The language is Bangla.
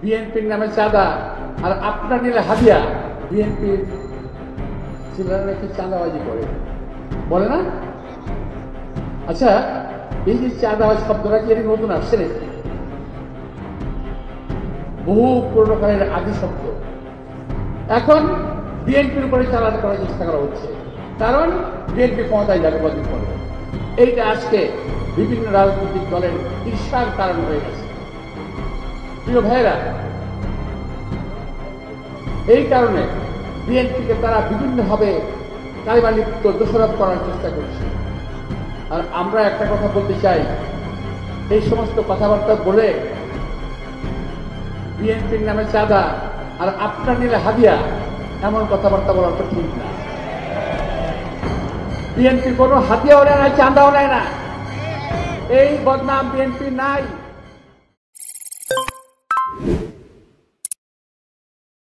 বিএনপির নামে চাঁদা আর আপনার নিলে হাদিয়া। বিএনপির ছেলেরা নাকি চাঁদাবাজি করে, বলে না? আচ্ছা, এই যে চাঁদাবাজ শব্দটা কি নতুন আসছে নাকি? বহু পুরোনোকালের আদি শব্দ। এখন বিএনপির উপরে চালাতে করার চেষ্টা করা হচ্ছে, কারণ বিএনপি ক্ষমতায় যাবে কদিন পরে। এইটা আজকে বিভিন্ন রাজনৈতিক দলের ঈর্ষার কারণ হয়ে গেছে। প্রিয় ভাইয়েরা, এই কারণে বিএনপিকে তারা বিভিন্নভাবে কালিমালিপ্ত দোষারোপ করার চেষ্টা করছে। আর আমরা একটা কথা বলতে চাই, এই সমস্ত কথাবার্তা বলে বিএনপির নামে চাঁদা আর আপনার নিলে হাদিয়া এমন কথাবার্তা বলার তো ঠিক না। বিএনপি কোনো হাদিয়াও নেয় না, চাঁদাও নেয় না, এই বদনাম বিএনপি নাই।